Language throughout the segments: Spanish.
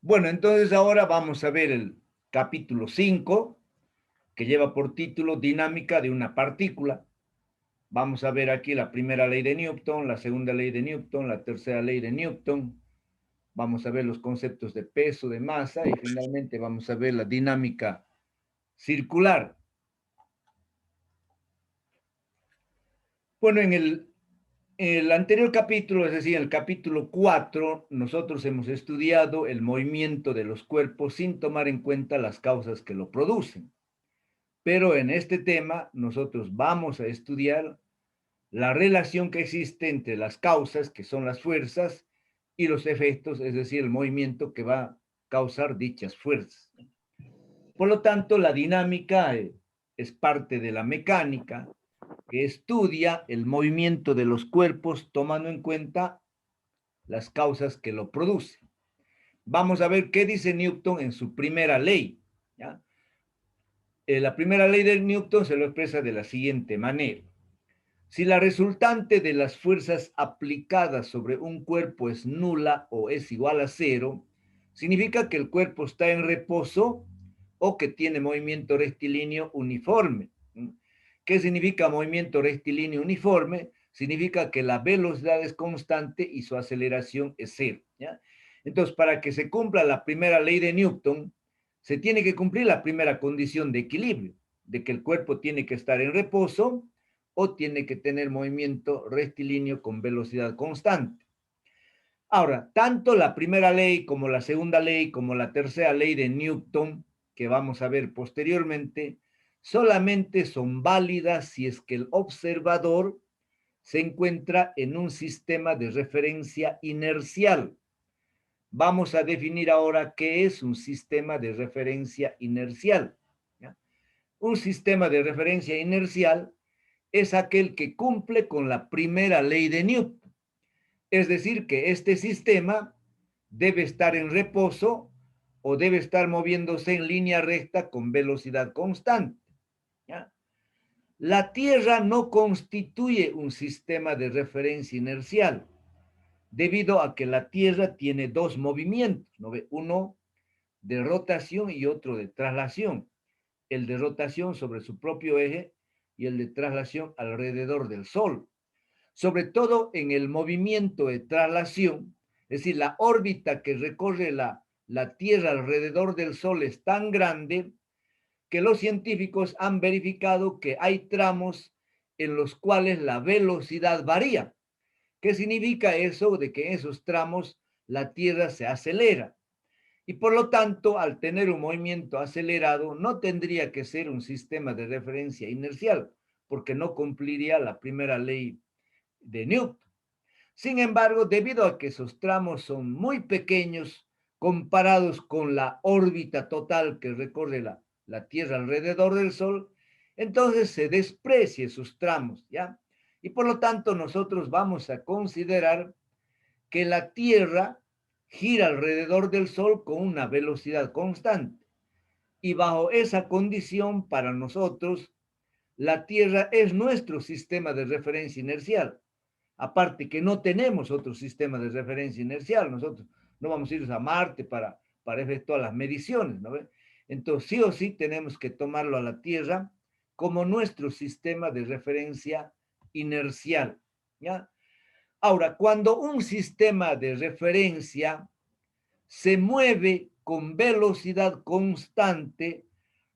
Bueno, entonces ahora vamos a ver el capítulo 5, que lleva por título Dinámica de una partícula. Vamos a ver aquí la primera ley de Newton, la segunda ley de Newton, la tercera ley de Newton. Vamos a ver los conceptos de peso, de masa y finalmente vamos a ver la dinámica circular. Bueno, en el anterior capítulo, es decir, en el capítulo 4, nosotros hemos estudiado el movimiento de los cuerpos sin tomar en cuenta las causas que lo producen. Pero en este tema nosotros vamos a estudiar la relación que existe entre las causas, que son las fuerzas, y los efectos, es decir, el movimiento que va a causar dichas fuerzas. Por lo tanto, la dinámica es parte de la mecánica que estudia el movimiento de los cuerpos tomando en cuenta las causas que lo producen. Vamos a ver qué dice Newton en su primera ley. ¿Ya? La primera ley de Newton se lo expresa de la siguiente manera. Si la resultante de las fuerzas aplicadas sobre un cuerpo es nula o es igual a cero, significa que el cuerpo está en reposo o que tiene movimiento rectilíneo uniforme. ¿Qué significa movimiento rectilíneo uniforme? Significa que la velocidad es constante y su aceleración es cero. ¿Ya? Entonces, para que se cumpla la primera ley de Newton, se tiene que cumplir la primera condición de equilibrio, de que el cuerpo tiene que estar en reposo o tiene que tener movimiento rectilíneo con velocidad constante. Ahora, tanto la primera ley como la segunda ley como la tercera ley de Newton, que vamos a ver posteriormente, solamente son válidas si es que el observador se encuentra en un sistema de referencia inercial. Vamos a definir ahora qué es un sistema de referencia inercial. ¿Ya? Un sistema de referencia inercial es aquel que cumple con la primera ley de Newton. Es decir, que este sistema debe estar en reposo o debe estar moviéndose en línea recta con velocidad constante. ¿Ya? La Tierra no constituye un sistema de referencia inercial, debido a que la Tierra tiene dos movimientos, ¿no ve? Uno de rotación y otro de traslación. El de rotación sobre su propio eje y el de traslación alrededor del Sol. Sobre todo en el movimiento de traslación, es decir, la órbita que recorre la Tierra alrededor del Sol es tan grande que los científicos han verificado que hay tramos en los cuales la velocidad varía. ¿Qué significa eso? De que en esos tramos la Tierra se acelera. Y por lo tanto, al tener un movimiento acelerado, no tendría que ser un sistema de referencia inercial, porque no cumpliría la primera ley de Newton. Sin embargo, debido a que esos tramos son muy pequeños comparados con la órbita total que recorre la Tierra alrededor del Sol, entonces se desprecia esos tramos, ¿ya? Y por lo tanto nosotros vamos a considerar que la Tierra gira alrededor del Sol con una velocidad constante. Y bajo esa condición, para nosotros, la Tierra es nuestro sistema de referencia inercial. Aparte que no tenemos otro sistema de referencia inercial, nosotros no vamos a ir a Marte para efectuar las mediciones, ¿no ve? Entonces, sí o sí tenemos que tomarlo a la Tierra como nuestro sistema de referencia inercial, ¿ya? Ahora, cuando un sistema de referencia se mueve con velocidad constante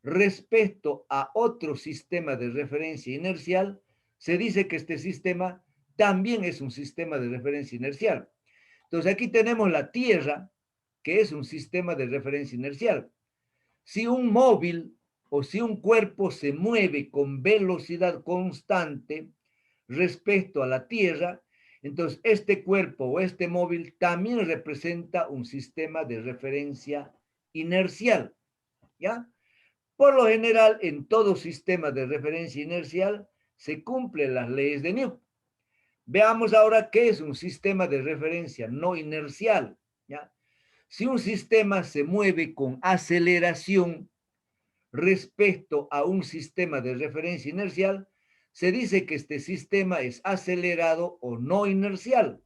respecto a otro sistema de referencia inercial, se dice que este sistema también es un sistema de referencia inercial. Entonces aquí tenemos la Tierra, que es un sistema de referencia inercial. Si un móvil o si un cuerpo se mueve con velocidad constante respecto a la Tierra, entonces este cuerpo o este móvil también representa un sistema de referencia inercial, ¿ya? Por lo general, en todo sistema de referencia inercial se cumplen las leyes de Newton. Veamos ahora qué es un sistema de referencia no inercial, ¿ya? Si un sistema se mueve con aceleración respecto a un sistema de referencia inercial, se dice que este sistema es acelerado o no inercial,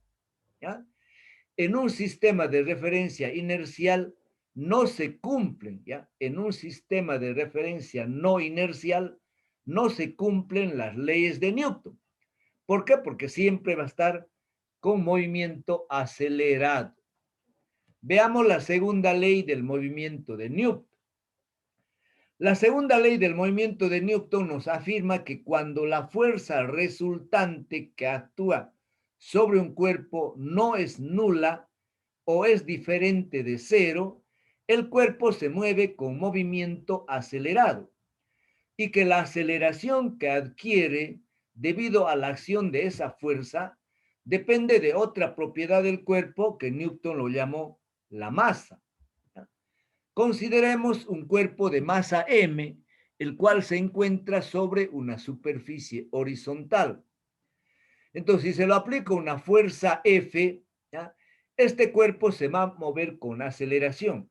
¿ya? En un sistema de referencia inercial, no se cumplen, ¿ya? En un sistema de referencia no inercial, no se cumplen las leyes de Newton. ¿Por qué? Porque siempre va a estar con movimiento acelerado. Veamos la segunda ley del movimiento de Newton. La segunda ley del movimiento de Newton nos afirma que cuando la fuerza resultante que actúa sobre un cuerpo no es nula o es diferente de cero, el cuerpo se mueve con movimiento acelerado y que la aceleración que adquiere debido a la acción de esa fuerza depende de otra propiedad del cuerpo que Newton lo llamó la masa. Consideremos un cuerpo de masa m, el cual se encuentra sobre una superficie horizontal. Entonces, si se lo aplica una fuerza F, ¿ya? Este cuerpo se va a mover con aceleración.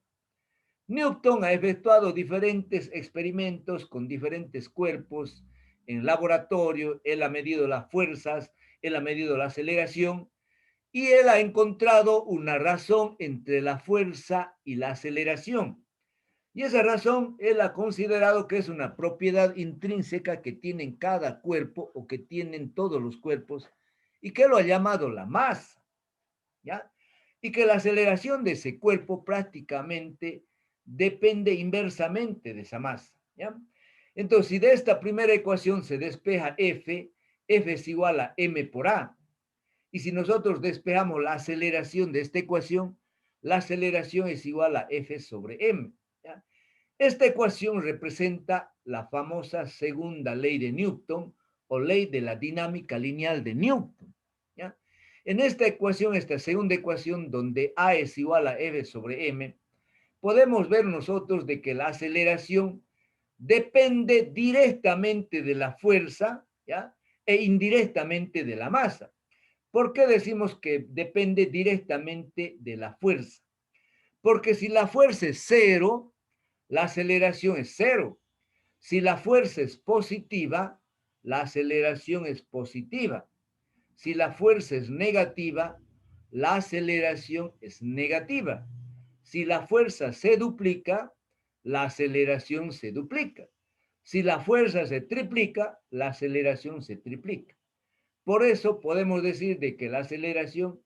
Newton ha efectuado diferentes experimentos con diferentes cuerpos en laboratorio, él ha medido las fuerzas, él ha medido la aceleración y él ha encontrado una razón entre la fuerza y la aceleración. Y esa razón él ha considerado que es una propiedad intrínseca que tienen cada cuerpo o que tienen todos los cuerpos y que lo ha llamado la masa, ¿ya? Y que la aceleración de ese cuerpo prácticamente depende inversamente de esa masa, ¿ya? Entonces, si de esta primera ecuación se despeja F, F es igual a M por A. Y si nosotros despejamos la aceleración de esta ecuación, la aceleración es igual a F sobre M, ¿ya? Esta ecuación representa la famosa segunda ley de Newton o ley de la dinámica lineal de Newton, ¿ya? En esta ecuación, esta segunda ecuación, donde A es igual a F sobre M, podemos ver nosotros de que la aceleración depende directamente de la fuerza, ¿ya? E indirectamente de la masa. ¿Por qué decimos que depende directamente de la fuerza? Porque si la fuerza es cero, la aceleración es cero. Si la fuerza es positiva, la aceleración es positiva. Si la fuerza es negativa, la aceleración es negativa. Si la fuerza se duplica, la aceleración se duplica. Si la fuerza se triplica, la aceleración se triplica. Por eso podemos decir de que la aceleración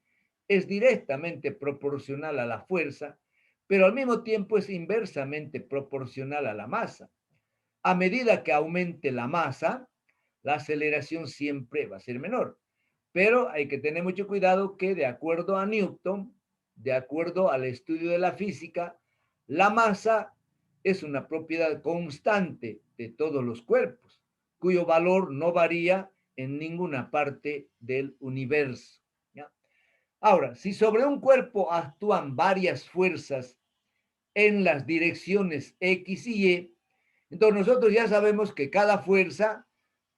es directamente proporcional a la fuerza, pero al mismo tiempo es inversamente proporcional a la masa. A medida que aumente la masa, la aceleración siempre va a ser menor. Pero hay que tener mucho cuidado que de acuerdo a Newton, de acuerdo al estudio de la física, la masa es una propiedad constante de todos los cuerpos, cuyo valor no varía en ninguna parte del universo, ¿ya? Ahora, si sobre un cuerpo actúan varias fuerzas en las direcciones X y Y, entonces nosotros ya sabemos que cada fuerza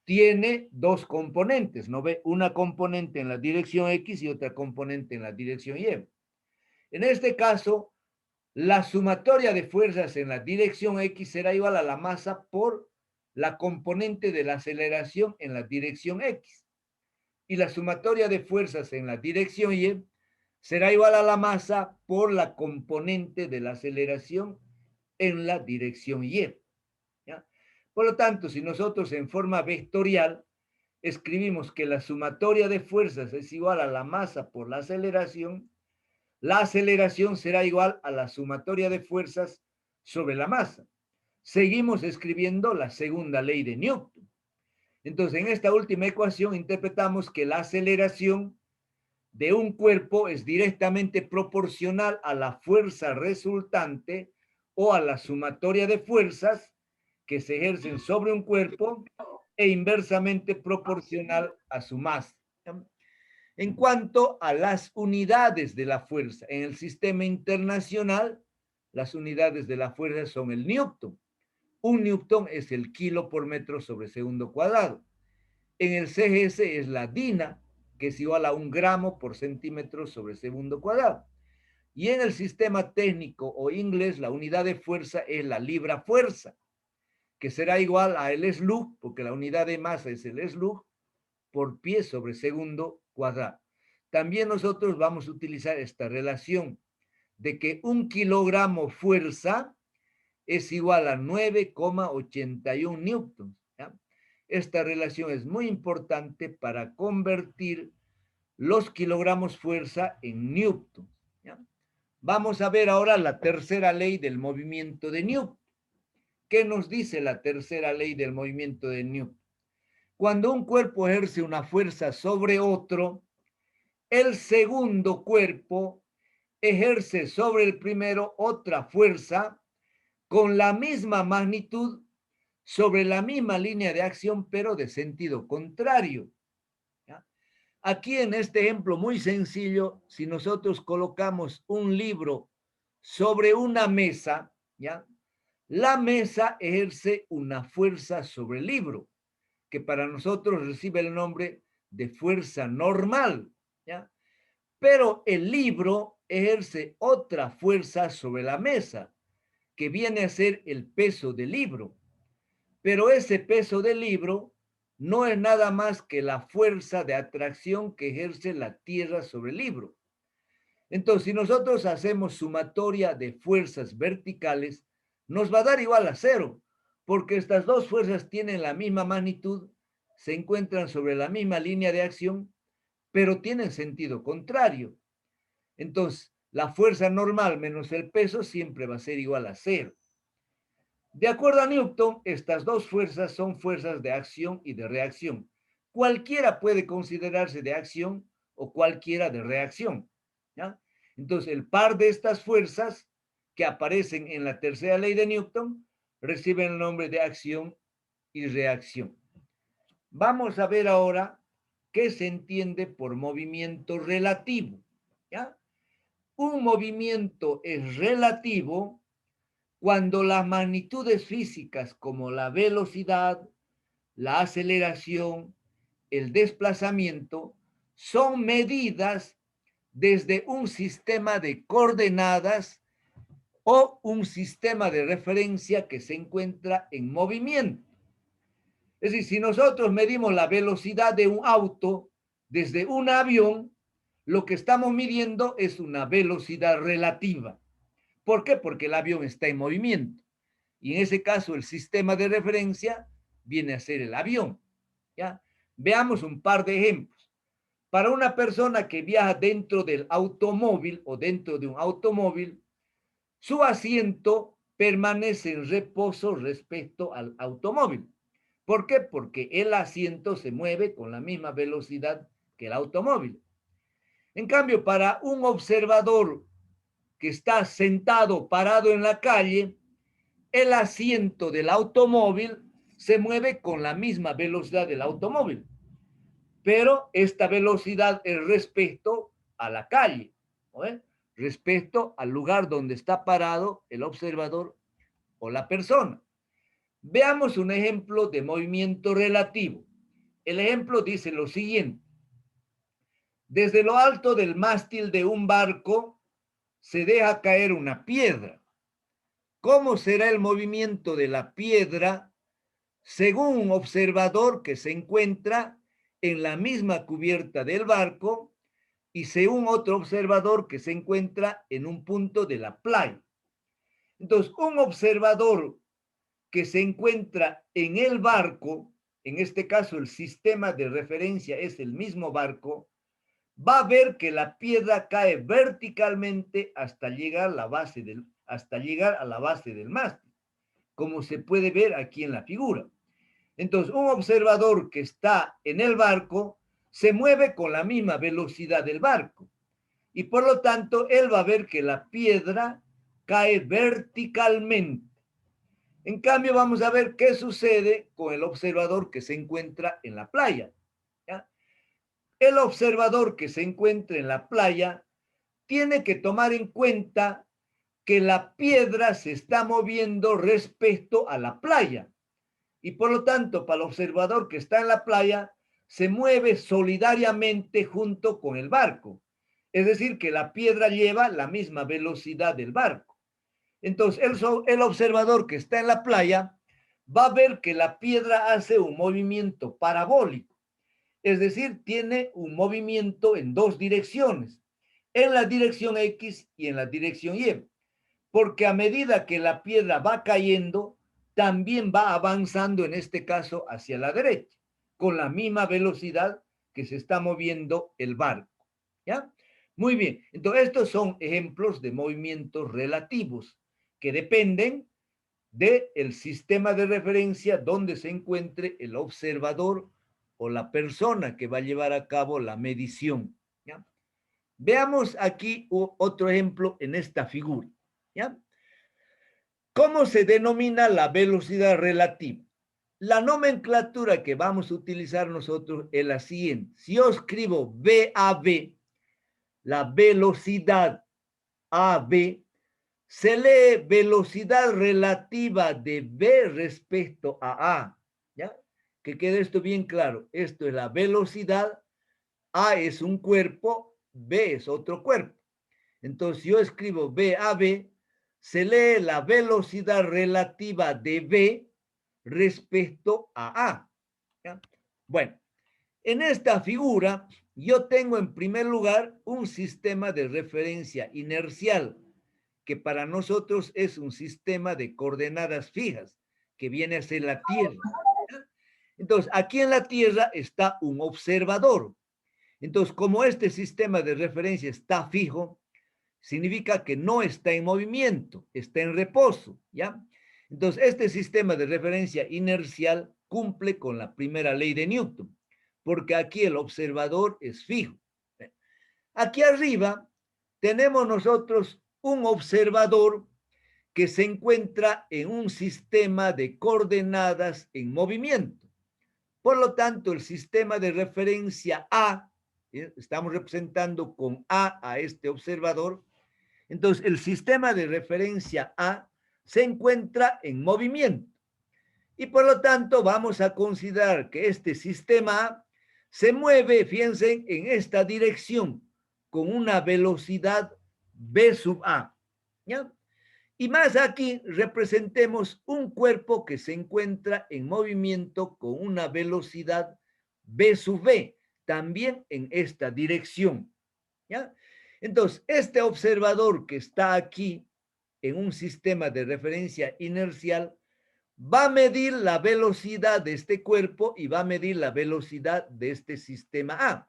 tiene dos componentes, ¿no ve? Una componente en la dirección X y otra componente en la dirección Y. En este caso, la sumatoria de fuerzas en la dirección X será igual a la masa por la componente de la aceleración en la dirección X. Y la sumatoria de fuerzas en la dirección Y será igual a la masa por la componente de la aceleración en la dirección Y, ¿ya? Por lo tanto, si nosotros en forma vectorial escribimos que la sumatoria de fuerzas es igual a la masa por la aceleración será igual a la sumatoria de fuerzas sobre la masa. Seguimos escribiendo la segunda ley de Newton. Entonces, en esta última ecuación interpretamos que la aceleración de un cuerpo es directamente proporcional a la fuerza resultante o a la sumatoria de fuerzas que se ejercen sobre un cuerpo e inversamente proporcional a su masa. En cuanto a las unidades de la fuerza, en el sistema internacional, las unidades de la fuerza son el newton. Un newton es el kilo por metro sobre segundo cuadrado. En el CGS es la DINA, que es igual a 1 gramo por centímetro sobre segundo cuadrado. Y en el sistema técnico o inglés, la unidad de fuerza es la libra fuerza, que será igual a el slug, porque la unidad de masa es el slug, por pie sobre segundo cuadrado. También nosotros vamos a utilizar esta relación de que 1 kilogramo fuerza es igual a 9,81 newtons. ¿Ya? Esta relación es muy importante para convertir los kilogramos fuerza en newtons. ¿Ya? Vamos a ver ahora la tercera ley del movimiento de Newton. ¿Qué nos dice la tercera ley del movimiento de Newton? Cuando un cuerpo ejerce una fuerza sobre otro, el segundo cuerpo ejerce sobre el primero otra fuerza con la misma magnitud sobre la misma línea de acción, pero de sentido contrario. ¿Ya? Aquí en este ejemplo muy sencillo, si nosotros colocamos un libro sobre una mesa, ¿ya? La mesa ejerce una fuerza sobre el libro, que para nosotros recibe el nombre de fuerza normal, ¿ya? Pero el libro ejerce otra fuerza sobre la mesa, que viene a ser el peso del libro. Pero ese peso del libro no es nada más que la fuerza de atracción que ejerce la Tierra sobre el libro. Entonces, si nosotros hacemos sumatoria de fuerzas verticales, nos va a dar igual a cero, porque estas dos fuerzas tienen la misma magnitud, se encuentran sobre la misma línea de acción, pero tienen sentido contrario. Entonces, la fuerza normal menos el peso siempre va a ser igual a cero. De acuerdo a Newton, estas dos fuerzas son fuerzas de acción y de reacción. Cualquiera puede considerarse de acción o cualquiera de reacción. ¿Ya? Entonces, el par de estas fuerzas que aparecen en la tercera ley de Newton reciben el nombre de acción y reacción. Vamos a ver ahora qué se entiende por movimiento relativo. ¿Ya? Un movimiento es relativo cuando las magnitudes físicas como la velocidad, la aceleración, el desplazamiento, son medidas desde un sistema de coordenadas o un sistema de referencia que se encuentra en movimiento. Es decir, si nosotros medimos la velocidad de un auto desde un avión, lo que estamos midiendo es una velocidad relativa. ¿Por qué? Porque el avión está en movimiento. Y en ese caso, el sistema de referencia viene a ser el avión. ¿Ya? Veamos un par de ejemplos. Para una persona que viaja dentro del automóvil o dentro de un automóvil, su asiento permanece en reposo respecto al automóvil. ¿Por qué? Porque el asiento se mueve con la misma velocidad que el automóvil. En cambio, para un observador que está sentado, parado en la calle, el asiento del automóvil se mueve con la misma velocidad del automóvil, pero esta velocidad es respecto a la calle, ¿no? Respecto al lugar donde está parado el observador o la persona. Veamos un ejemplo de movimiento relativo. El ejemplo dice lo siguiente. Desde lo alto del mástil de un barco se deja caer una piedra. ¿Cómo será el movimiento de la piedra según un observador que se encuentra en la misma cubierta del barco y según otro observador que se encuentra en un punto de la playa? Entonces, un observador que se encuentra en el barco, en este caso el sistema de referencia es el mismo barco, va a ver que la piedra cae verticalmente hasta llegar a la base del mástil, como se puede ver aquí en la figura. Entonces, un observador que está en el barco se mueve con la misma velocidad del barco y por lo tanto él va a ver que la piedra cae verticalmente. En cambio, vamos a ver qué sucede con el observador que se encuentra en la playa. ¿Ya? El observador que se encuentra en la playa tiene que tomar en cuenta que la piedra se está moviendo respecto a la playa. Y por lo tanto, para el observador que está en la playa, se mueve solidariamente junto con el barco. Es decir, que la piedra lleva la misma velocidad del barco. Entonces, el observador que está en la playa va a ver que la piedra hace un movimiento parabólico. Es decir, tiene un movimiento en dos direcciones. en la dirección X y en la dirección Y, porque a medida que la piedra va cayendo, también va avanzando, en este caso, hacia la derecha, con la misma velocidad que se está moviendo el barco, ¿ya? Muy bien, entonces estos son ejemplos de movimientos relativos que dependen del sistema de referencia donde se encuentre el observador o la persona que va a llevar a cabo la medición, ¿ya? Veamos aquí otro ejemplo en esta figura, ¿ya? ¿Cómo se denomina la velocidad relativa? La nomenclatura que vamos a utilizar nosotros es la siguiente. Si yo escribo VAB, la velocidad AB, se lee velocidad relativa de B respecto a A, ¿ya? Que quede esto bien claro. Esto es la velocidad, A es un cuerpo, B es otro cuerpo. Entonces yo escribo VAB, se lee la velocidad relativa de B respecto a A, ¿ya? Bueno, en esta figura yo tengo en primer lugar un sistema de referencia inercial, que para nosotros es un sistema de coordenadas fijas, que viene a ser la Tierra. Entonces, aquí en la Tierra está un observador. Entonces, como este sistema de referencia está fijo, significa que no está en movimiento, está en reposo, ¿ya? Entonces, este sistema de referencia inercial cumple con la primera ley de Newton, porque aquí el observador es fijo. Aquí arriba tenemos nosotros un observador que se encuentra en un sistema de coordenadas en movimiento. Por lo tanto, el sistema de referencia A, estamos representando con A este observador, entonces el sistema de referencia A se encuentra en movimiento. Y por lo tanto, vamos a considerar que este sistema A se mueve, fíjense, en esta dirección, con una velocidad B sub A, ¿ya? Y más aquí representemos un cuerpo que se encuentra en movimiento con una velocidad B sub B, también en esta dirección, ¿ya? Entonces, este observador que está aquí en un sistema de referencia inercial va a medir la velocidad de este cuerpo y va a medir la velocidad de este sistema A.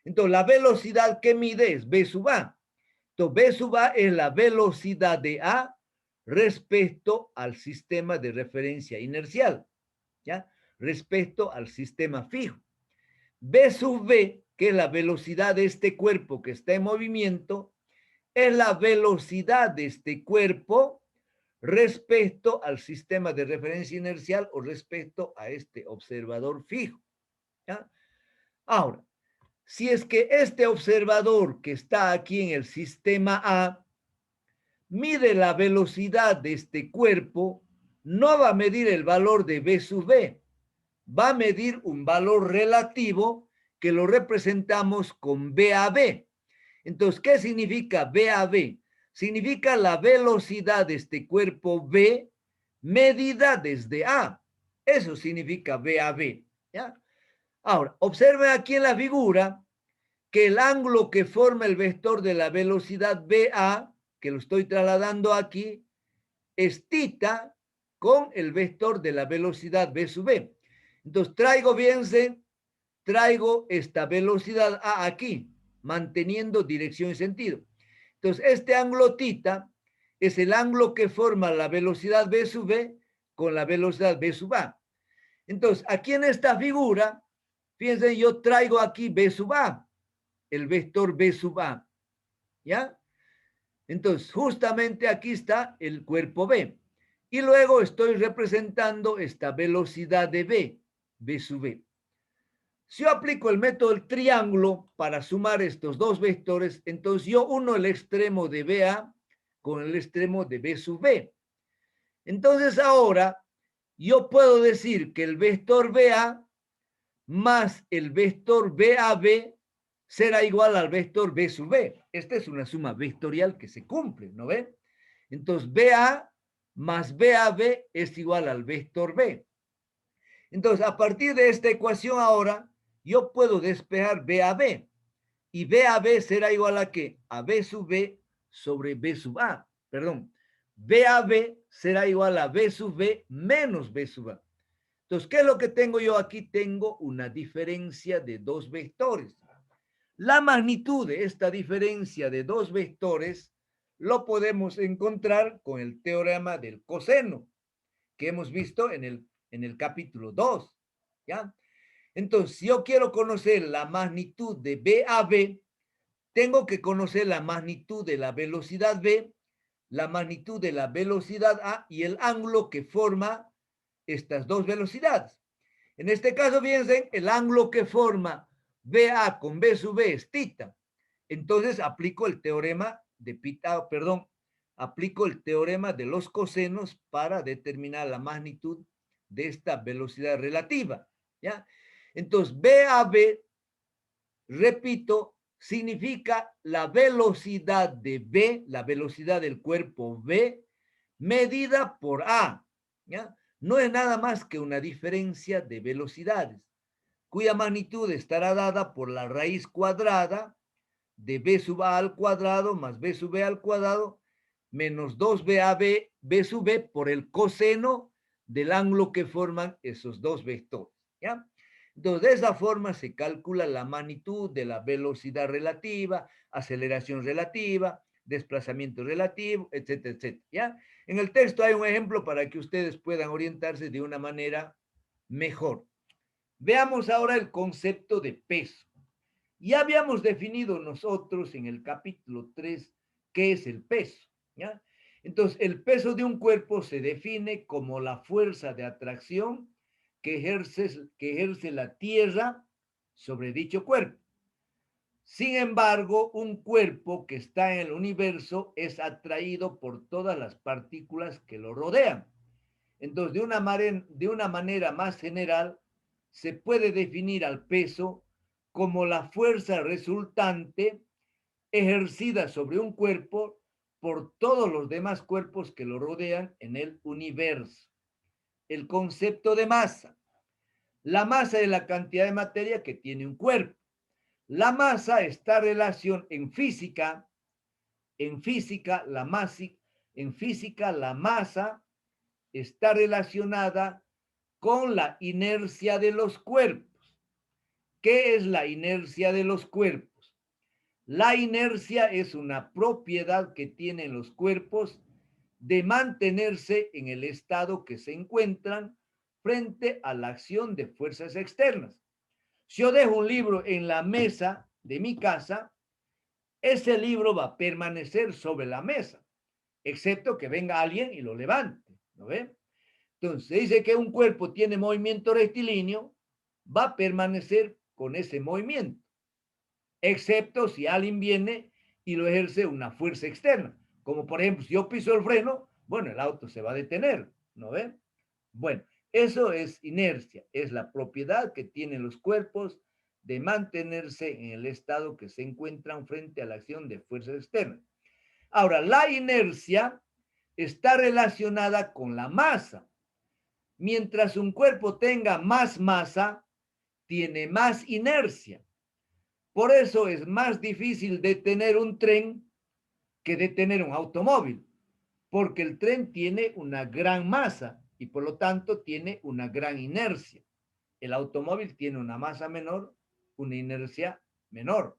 Entonces, la velocidad que mide es B sub A. Entonces, B sub A es la velocidad de A respecto al sistema de referencia inercial, ¿ya? Respecto al sistema fijo. B sub B, que es la velocidad de este cuerpo que está en movimiento, es la velocidad de este cuerpo respecto al sistema de referencia inercial o respecto a este observador fijo, ¿ya? Ahora, si es que este observador que está aquí en el sistema A mide la velocidad de este cuerpo, no va a medir el valor de B sub B, va a medir un valor relativo que lo representamos con BAB. Entonces, ¿qué significa BAB? Significa la velocidad de este cuerpo B medida desde A. Eso significa BAB, ¿ya? Ahora, observen aquí en la figura que el ángulo que forma el vector de la velocidad BA, que lo estoy trasladando aquí, es θ con el vector de la velocidad B sub B. Entonces, traigo esta velocidad A aquí, manteniendo dirección y sentido. Entonces, este ángulo θ es el ángulo que forma la velocidad B sub B con la velocidad B sub A. Entonces, aquí en esta figura, fíjense, yo traigo aquí B sub A, el vector B sub A, ¿ya? Entonces, justamente aquí está el cuerpo B. Y luego estoy representando esta velocidad de B, B sub B. Si yo aplico el método del triángulo para sumar estos dos vectores, entonces yo uno el extremo de BA con el extremo de B sub B. Entonces ahora yo puedo decir que el vector BA más el vector BAB será igual al vector B sub B. Esta es una suma vectorial que se cumple, ¿no ven? Entonces BA más BAB es igual al vector B. Entonces, a partir de esta ecuación ahora, yo puedo despejar BAB. Y B a B será igual a ¿qué? A B sub B sobre B sub A. Perdón. B a B será igual a B sub B menos B sub A. Entonces, ¿qué es lo que tengo yo aquí? Tengo una diferencia de dos vectores. La magnitud de esta diferencia de dos vectores lo podemos encontrar con el teorema del coseno que hemos visto en el capítulo 2. ¿Ya? Entonces, si yo quiero conocer la magnitud de B a B, tengo que conocer la magnitud de la velocidad B, la magnitud de la velocidad A y el ángulo que forma estas dos velocidades. En este caso, fíjense, el ángulo que forma BA con B sub B es tita. Entonces aplico el teorema de Pitágoras, perdón, aplico el teorema de los cosenos para determinar la magnitud de esta velocidad relativa. ¿Ya? Entonces, BAB, repito, significa la velocidad de B, la velocidad del cuerpo B, medida por A. ¿Ya? No es nada más que una diferencia de velocidades, cuya magnitud estará dada por la raíz cuadrada de B sub A al cuadrado más B sub B al cuadrado menos 2BAB B sub B por el coseno del ángulo que forman esos dos vectores. ¿Ya? Entonces, de esa forma se calcula la magnitud de la velocidad relativa, aceleración relativa, desplazamiento relativo, etcétera, etcétera. ¿Ya? En el texto hay un ejemplo para que ustedes puedan orientarse de una manera mejor. Veamos ahora el concepto de peso. Ya habíamos definido nosotros en el capítulo 3 qué es el peso. ¿Ya? Entonces, el peso de un cuerpo se define como la fuerza de atracción que ejerce la Tierra sobre dicho cuerpo. Sin embargo, un cuerpo que está en el universo es atraído por todas las partículas que lo rodean. Entonces, de una manera más general, se puede definir al peso como la fuerza resultante ejercida sobre un cuerpo por todos los demás cuerpos que lo rodean en el universo. El concepto de masa. La masa es la cantidad de materia que tiene un cuerpo. La masa está relación en física la masa está relacionada con la inercia de los cuerpos. ¿Qué es la inercia de los cuerpos? La inercia es una propiedad que tienen los cuerpos de mantenerse en el estado que se encuentran frente a la acción de fuerzas externas. Si yo dejo un libro en la mesa de mi casa, ese libro va a permanecer sobre la mesa, excepto que venga alguien y lo levante, ¿no ve? Entonces, se dice que un cuerpo tiene movimiento rectilíneo, va a permanecer con ese movimiento, excepto si alguien viene y lo ejerce una fuerza externa. Como por ejemplo, si yo piso el freno, bueno, el auto se va a detener, ¿no ve? Bueno, eso es inercia, es la propiedad que tienen los cuerpos de mantenerse en el estado que se encuentran frente a la acción de fuerzas externas. Ahora, la inercia está relacionada con la masa. Mientras un cuerpo tenga más masa, tiene más inercia. Por eso es más difícil detener un tren que detener un automóvil, porque el tren tiene una gran masa y por lo tanto tiene una gran inercia. El automóvil tiene una masa menor, una inercia menor.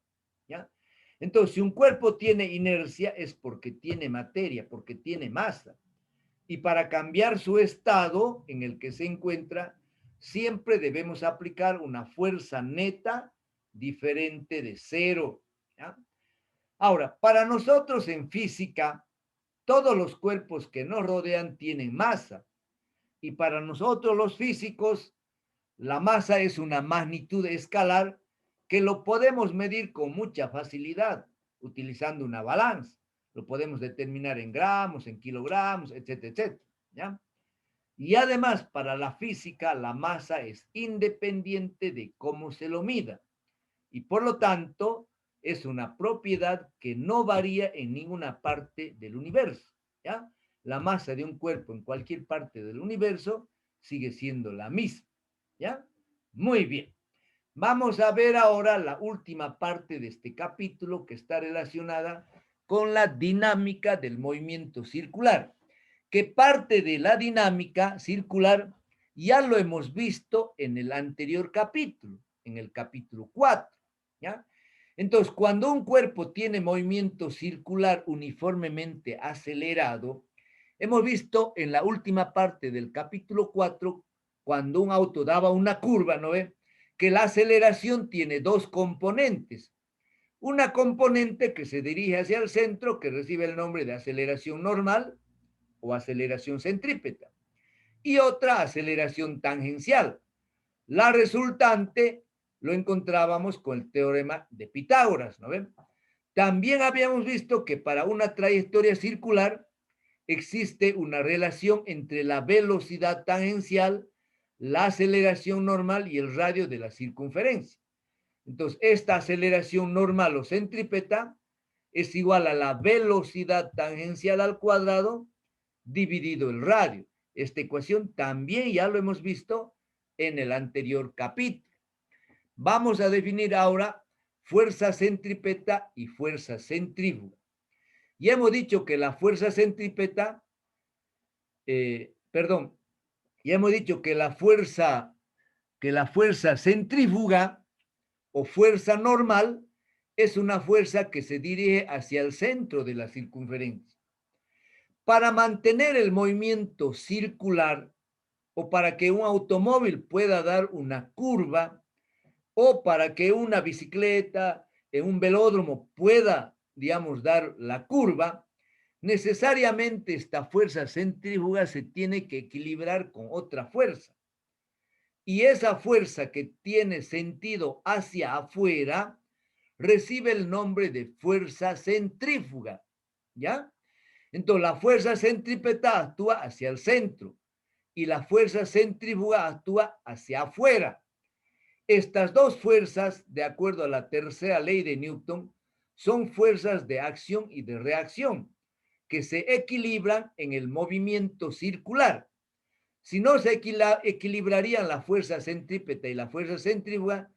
¿Ya? Entonces, si un cuerpo tiene inercia es porque tiene materia, porque tiene masa. Y para cambiar su estado en el que se encuentra, siempre debemos aplicar una fuerza neta diferente de cero. ¿Ya? Ahora, para nosotros en física, todos los cuerpos que nos rodean tienen masa. Y para nosotros los físicos, la masa es una magnitud escalar que lo podemos medir con mucha facilidad utilizando una balanza. Lo podemos determinar en gramos, en kilogramos, etcétera, etcétera. ¿Ya? Y además, para la física, la masa es independiente de cómo se lo mida. Y por lo tanto, es una propiedad que no varía en ninguna parte del universo. ¿Ya? La masa de un cuerpo en cualquier parte del universo sigue siendo la misma. ¿Ya? Muy bien. Vamos a ver ahora la última parte de este capítulo que está relacionada con la dinámica del movimiento circular, que parte de la dinámica circular ya lo hemos visto en el anterior capítulo, en el capítulo 4, ¿ya? Entonces, cuando un cuerpo tiene movimiento circular uniformemente acelerado, hemos visto en la última parte del capítulo 4, cuando un auto daba una curva, ¿no ve? Que la aceleración tiene dos componentes. Una componente que se dirige hacia el centro, que recibe el nombre de aceleración normal o aceleración centrípeta, y otra aceleración tangencial. La resultante lo encontrábamos con el teorema de Pitágoras, ¿no ven? También habíamos visto que para una trayectoria circular existe una relación entre la velocidad tangencial, la aceleración normal y el radio de la circunferencia. Entonces, esta aceleración normal o centrípeta es igual a la velocidad tangencial al cuadrado dividido el radio. Esta ecuación también ya lo hemos visto en el anterior capítulo. Vamos a definir ahora fuerza centrípeta y fuerza centrífuga. Ya hemos dicho que la fuerza centrípeta, ya hemos dicho que la fuerza centrífuga o fuerza normal es una fuerza que se dirige hacia el centro de la circunferencia. Para mantener el movimiento circular o para que un automóvil pueda dar una curva o para que una bicicleta en un velódromo pueda, digamos, dar la curva, necesariamente esta fuerza centrífuga se tiene que equilibrar con otra fuerza. Y esa fuerza que tiene sentido hacia afuera recibe el nombre de fuerza centrífuga, ¿ya? Entonces, la fuerza centrípeta actúa hacia el centro y la fuerza centrífuga actúa hacia afuera. Estas dos fuerzas, de acuerdo a la tercera ley de Newton, son fuerzas de acción y de reacción que se equilibran en el movimiento circular. Si no se equilibrarían la fuerza centrípeta y la fuerza centrífuga,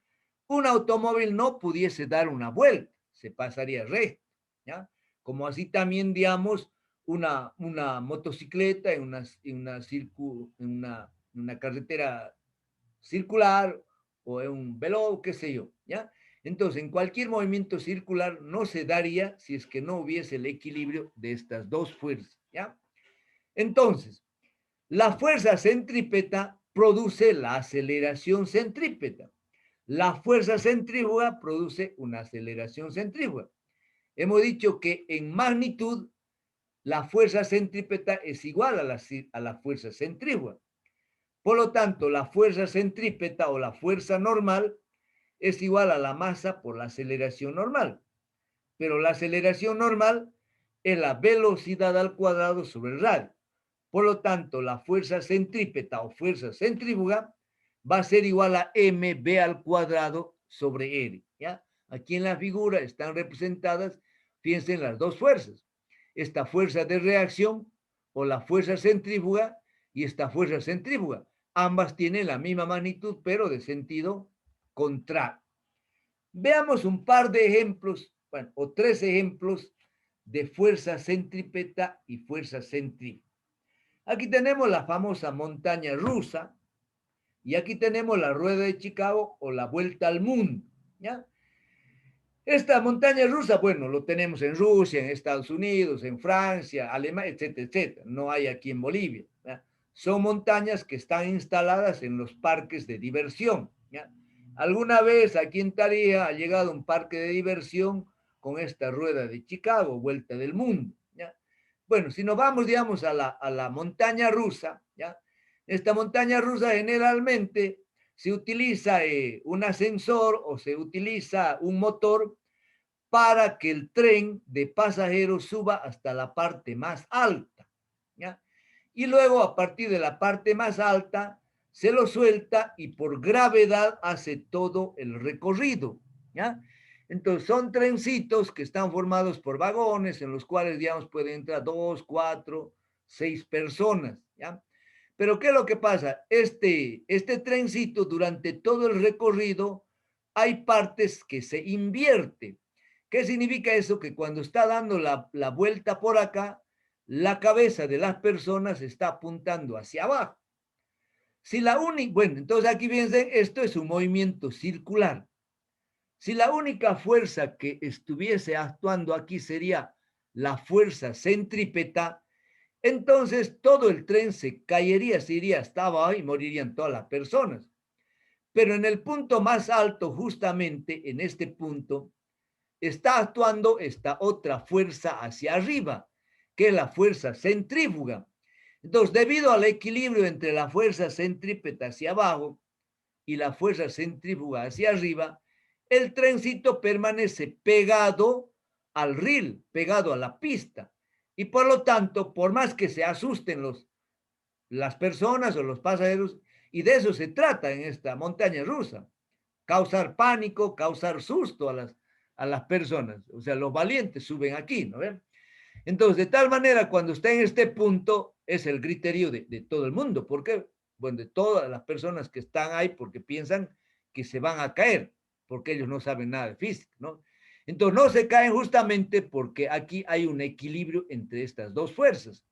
un automóvil no pudiese dar una vuelta, se pasaría recto, ¿ya? Como así también, digamos, una motocicleta en una carretera circular o en un velón, qué sé yo, ¿ya? Entonces, en cualquier movimiento circular no se daría si es que no hubiese el equilibrio de estas dos fuerzas, ¿ya? Entonces, la fuerza centrípeta produce la aceleración centrípeta. La fuerza centrífuga produce una aceleración centrífuga. Hemos dicho que en magnitud la fuerza centrípeta es igual a la fuerza centrífuga. Por lo tanto, la fuerza centrípeta o la fuerza normal es igual a la masa por la aceleración normal. Pero la aceleración normal es la velocidad al cuadrado sobre el radio. Por lo tanto, la fuerza centrípeta o fuerza centrífuga va a ser igual a mv al cuadrado sobre r, ¿ya? Aquí en la figura están representadas, fíjense en las dos fuerzas. Esta fuerza de reacción o la fuerza centrífuga y esta fuerza centrífuga. Ambas tienen la misma magnitud, pero de sentido contrario. Veamos un par de ejemplos, bueno, o tres ejemplos de fuerza centrípeta y fuerza centrífuga. Aquí tenemos la famosa montaña rusa y aquí tenemos la rueda de Chicago o la vuelta al mundo, ¿ya? Esta montaña rusa, bueno, lo tenemos en Rusia, en Estados Unidos, en Francia, Alemania, etcétera, etcétera. No hay aquí en Bolivia, ¿ya? Son montañas que están instaladas en los parques de diversión, ¿ya? Alguna vez aquí en Tarija ha llegado un parque de diversión con esta rueda de Chicago, vuelta del mundo, ¿ya? Bueno, si nos vamos, digamos, a la montaña rusa, ¿ya? Esta montaña rusa generalmente se utiliza un ascensor o se utiliza un motor para que el tren de pasajeros suba hasta la parte más alta, ¿ya? Y luego a partir de la parte más alta se lo suelta y por gravedad hace todo el recorrido, ¿ya? Entonces son trencitos que están formados por vagones en los cuales, digamos, pueden entrar 2, 4, 6 personas, ¿ya? Pero ¿qué es lo que pasa? Este trencito durante todo el recorrido hay partes que se invierte. ¿Qué significa eso? Que cuando está dando la vuelta por acá, la cabeza de las personas está apuntando hacia abajo. Si la única, bueno, entonces aquí fíjense, esto es un movimiento circular. Si la única fuerza que estuviese actuando aquí sería la fuerza centrípeta, entonces todo el tren se caería, se iría hasta abajo y morirían todas las personas. Pero en el punto más alto, justamente en este punto, está actuando esta otra fuerza hacia arriba, que es la fuerza centrífuga. Entonces, debido al equilibrio entre la fuerza centrípeta hacia abajo y la fuerza centrífuga hacia arriba, el trencito permanece pegado al riel, pegado a la pista. Y por lo tanto, por más que se asusten las personas o los pasajeros, y de eso se trata en esta montaña rusa, causar pánico, causar susto a las personas. O sea, los valientes suben aquí, ¿no ven? Entonces, de tal manera, cuando está en este punto, es el griterío de todo el mundo. ¿Por qué? Bueno, de todas las personas que están ahí porque piensan que se van a caer, porque ellos no saben nada de física, ¿no? Entonces, no se caen justamente porque aquí hay un equilibrio entre estas dos fuerzas.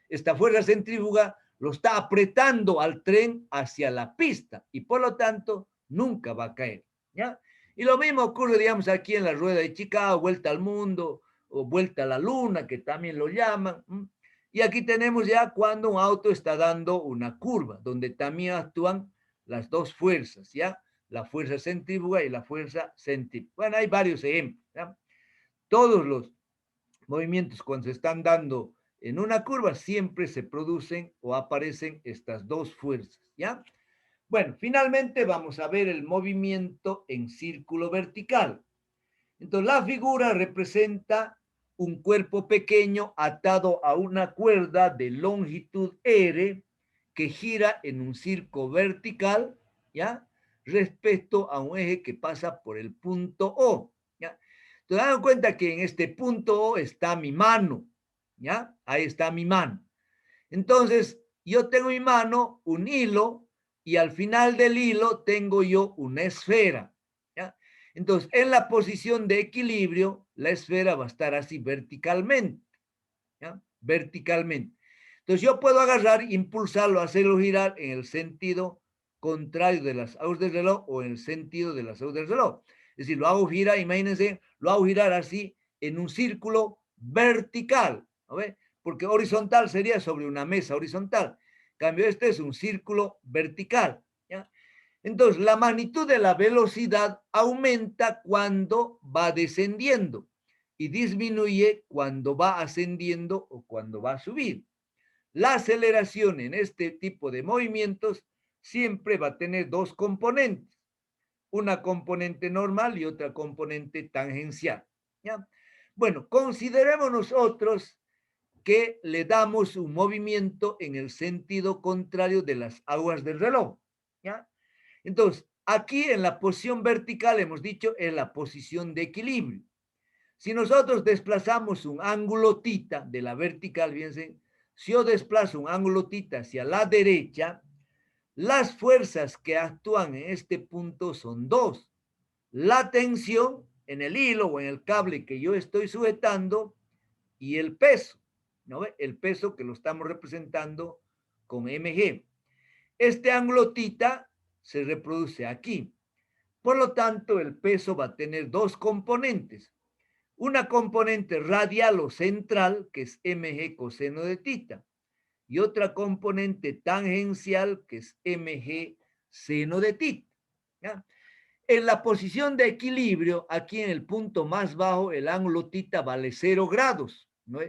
Esta fuerza centrífuga lo está apretando al tren hacia la pista y por lo tanto nunca va a caer, ¿ya? Y lo mismo ocurre, digamos, aquí en la rueda de Chicago, vuelta al mundo, o vuelta a la luna, que también lo llaman. Y aquí tenemos ya cuando un auto está dando una curva, donde también actúan las dos fuerzas, ¿ya? La fuerza centrífuga y la fuerza centrífuga. Bueno, hay varios ejemplos, ¿ya? Todos los movimientos cuando se están dando en una curva siempre se producen o aparecen estas dos fuerzas, ¿ya? Bueno, finalmente vamos a ver el movimiento en círculo vertical. Entonces, la figura representa un cuerpo pequeño atado a una cuerda de longitud R que gira en un círculo vertical, ¿ya? Respecto a un eje que pasa por el punto O, ¿ya? Te das cuenta que en este punto O está mi mano, ¿ya? Ahí está mi mano. Entonces, yo tengo en mi mano un hilo y al final del hilo tengo yo una esfera, ¿ya? Entonces, en la posición de equilibrio, la esfera va a estar así verticalmente, ¿ya? Verticalmente. Entonces, yo puedo agarrar, impulsarlo, hacerlo girar en el sentido contrario de las agujas del reloj o en el sentido de las agujas del reloj. Es decir, lo hago girar, imagínense, lo hago girar así en un círculo vertical, ¿no ve? Porque horizontal sería sobre una mesa horizontal. En cambio, este es un círculo vertical, ¿ya? Entonces, la magnitud de la velocidad aumenta cuando va descendiendo y disminuye cuando va ascendiendo o cuando va a subir. La aceleración en este tipo de movimientos siempre va a tener dos componentes, una componente normal y otra componente tangencial, ¿ya? Bueno, consideremos nosotros que le damos un movimiento en el sentido contrario de las agujas del reloj, ¿ya? Entonces, aquí en la posición vertical hemos dicho es la posición de equilibrio. Si nosotros desplazamos un ángulo tita de la vertical, fíjense, si yo desplazo un ángulo tita hacia la derecha, las fuerzas que actúan en este punto son dos. La tensión en el hilo o en el cable que yo estoy sujetando y el peso, ¿no ve? El peso que lo estamos representando con mg. Este ángulo tita se reproduce aquí. Por lo tanto, el peso va a tener dos componentes. Una componente radial o central, que es mg coseno de tita, y otra componente tangencial, que es mg seno de tita, ¿ya? En la posición de equilibrio, aquí en el punto más bajo, el ángulo tita vale 0 grados, ¿no?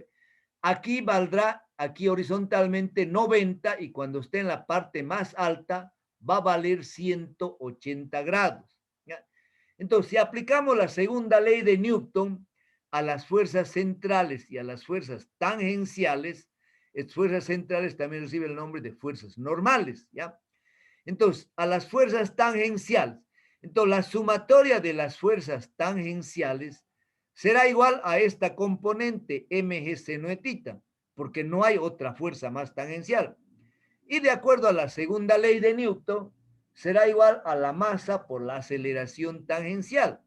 Aquí valdrá, aquí horizontalmente 90 y cuando esté en la parte más alta va a valer 180 grados, ¿ya? Entonces, si aplicamos la segunda ley de Newton a las fuerzas centrales y a las fuerzas tangenciales, estas fuerzas centrales también reciben el nombre de fuerzas normales, ¿ya? Entonces, a las fuerzas tangenciales, entonces la sumatoria de las fuerzas tangenciales será igual a esta componente mg seno de tita, porque no hay otra fuerza más tangencial. Y de acuerdo a la segunda ley de Newton, será igual a la masa por la aceleración tangencial.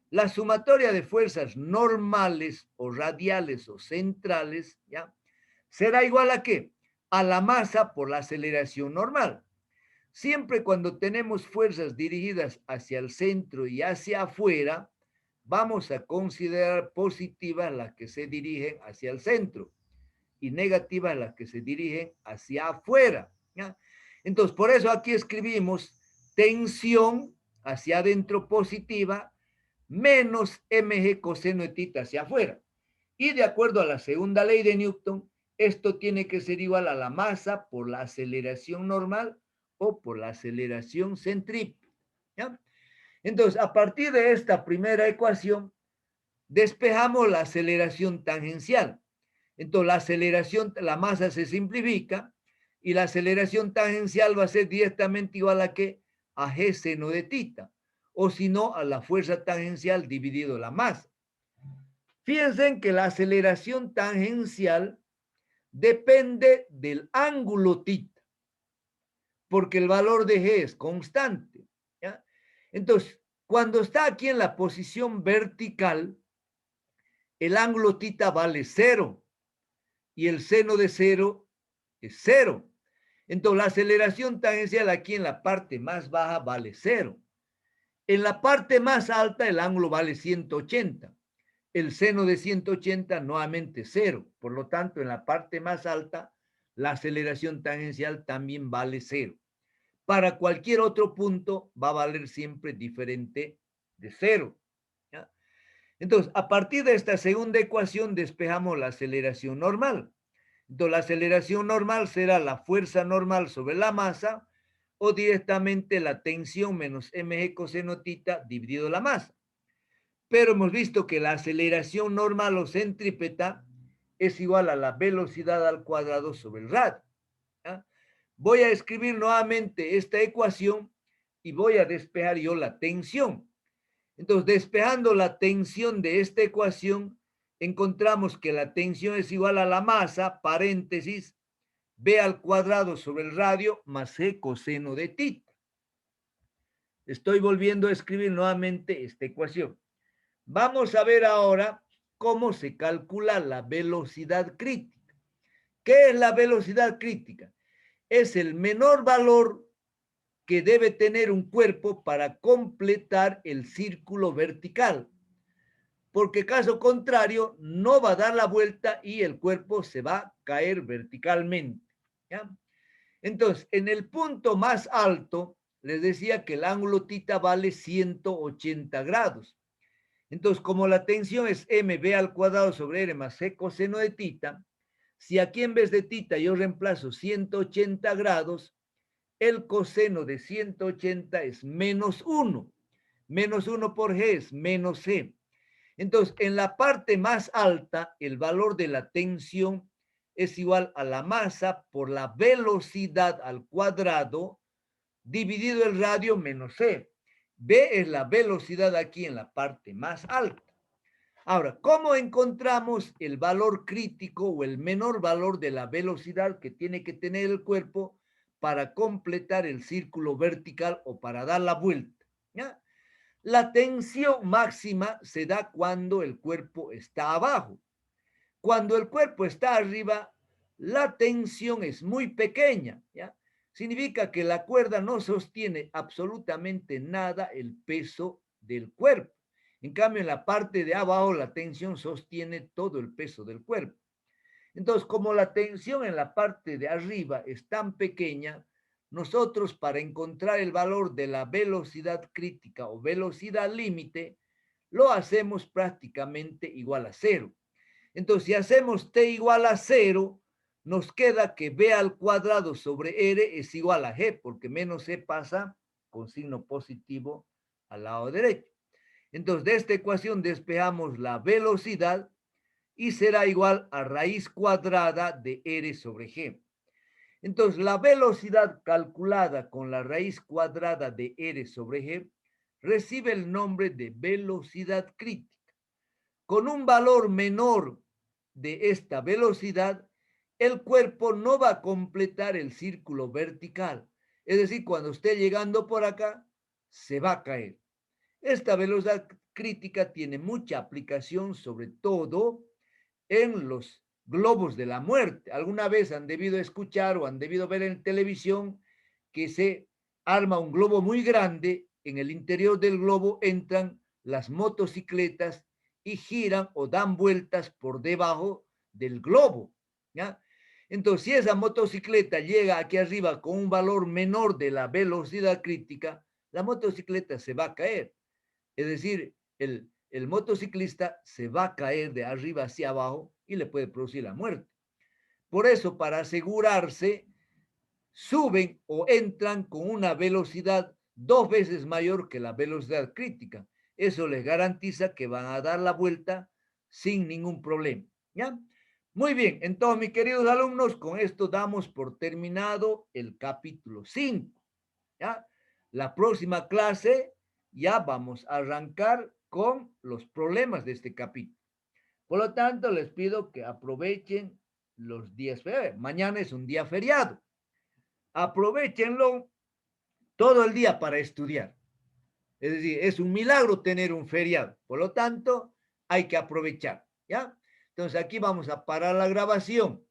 La sumatoria de fuerzas normales o radiales o centrales, ¿ya? ¿Será igual a qué? A la masa por la aceleración normal. Siempre cuando tenemos fuerzas dirigidas hacia el centro y hacia afuera, vamos a considerar positivas las que se dirigen hacia el centro y negativas las que se dirigen hacia afuera, ¿ya? Entonces, por eso aquí escribimos tensión hacia adentro positiva menos mg coseno de tita hacia afuera. Y de acuerdo a la segunda ley de Newton, esto tiene que ser igual a la masa por la aceleración normal o por la aceleración centrípeta, ¿ya? Entonces, a partir de esta primera ecuación, despejamos la aceleración tangencial. Entonces, la aceleración, la masa se simplifica y la aceleración tangencial va a ser directamente igual a ¿qué? A g seno de tita, o si no, a la fuerza tangencial dividido la masa. Fíjense en que la aceleración tangencial depende del ángulo tita, porque el valor de g es constante, ¿ya? Entonces, cuando está aquí en la posición vertical, el ángulo tita vale 0 y el seno de 0 es 0. Entonces, la aceleración tangencial aquí en la parte más baja vale 0. En la parte más alta, el ángulo vale 180. El seno de 180 nuevamente 0. Por lo tanto, en la parte más alta, la aceleración tangencial también vale 0. Para cualquier otro punto va a valer siempre diferente de 0. ¿Ya? Entonces, a partir de esta segunda ecuación, despejamos la aceleración normal. Entonces, la aceleración normal será la fuerza normal sobre la masa o directamente la tensión menos mg coseno tita dividido la masa. Pero hemos visto que la aceleración normal o centrípeta es igual a la velocidad al cuadrado sobre el radio, ¿ya? Voy a escribir nuevamente esta ecuación y voy a despejar yo la tensión. Entonces, despejando la tensión de esta ecuación, encontramos que la tensión es igual a la masa, paréntesis, b al cuadrado sobre el radio más g coseno de tita. Estoy volviendo a escribir nuevamente esta ecuación. Vamos a ver ahora cómo se calcula la velocidad crítica. ¿Qué es la velocidad crítica? Es el menor valor que debe tener un cuerpo para completar el círculo vertical, porque caso contrario no va a dar la vuelta y el cuerpo se va a caer verticalmente, ¿ya? Entonces, en el punto más alto, les decía que el ángulo tita vale 180 grados. Entonces, como la tensión es mb al cuadrado sobre r más c coseno de tita, si aquí en vez de tita yo reemplazo 180 grados, el coseno de 180 es menos 1. Menos 1 por g es menos c. Entonces, en la parte más alta, el valor de la tensión es igual a la masa por la velocidad al cuadrado dividido el radio menos c. B es la velocidad aquí en la parte más alta. Ahora, ¿cómo encontramos el valor crítico o el menor valor de la velocidad que tiene que tener el cuerpo para completar el círculo vertical o para dar la vuelta? ¿Ya? La tensión máxima se da cuando el cuerpo está abajo. Cuando el cuerpo está arriba, la tensión es muy pequeña, ¿ya? Significa que la cuerda no sostiene absolutamente nada el peso del cuerpo. En cambio, en la parte de abajo, la tensión sostiene todo el peso del cuerpo. Entonces, como la tensión en la parte de arriba es tan pequeña, nosotros para encontrar el valor de la velocidad crítica o velocidad límite, lo hacemos prácticamente igual a 0. Entonces, si hacemos t igual a 0, nos queda que b al cuadrado sobre r es igual a g, porque menos c pasa con signo positivo al lado derecho. Entonces, de esta ecuación despejamos la velocidad y será igual a raíz cuadrada de r sobre g. Entonces, la velocidad calculada con la raíz cuadrada de r sobre g recibe el nombre de velocidad crítica. Con un valor menor de esta velocidad, el cuerpo no va a completar el círculo vertical Es decir, cuando esté llegando por acá, se va a caer. Esta velocidad crítica tiene mucha aplicación, sobre todo en los globos de la muerte. Alguna vez han debido escuchar o han debido ver en televisión que se arma un globo muy grande, en el interior del globo entran las motocicletas y giran o dan vueltas por debajo del globo, ¿ya? Entonces, si esa motocicleta llega aquí arriba con un valor menor de la velocidad crítica, la motocicleta se va a caer. Es decir, el motociclista se va a caer de arriba hacia abajo y le puede producir la muerte. Por eso, para asegurarse, suben o entran con una velocidad 2 veces mayor que la velocidad crítica. Eso les garantiza que van a dar la vuelta sin ningún problema. ¿Ya? Muy bien, entonces, mis queridos alumnos, con esto damos por terminado el capítulo 5. ¿Ya? La próxima clase ya vamos a arrancar con los problemas de este capítulo. Por lo tanto, les pido que aprovechen los días feriados. Mañana es un día feriado. Aprovechenlo todo el día para estudiar. Es decir, es un milagro tener un feriado. Por lo tanto, hay que aprovechar. ¿Ya? Entonces, aquí vamos a parar la grabación.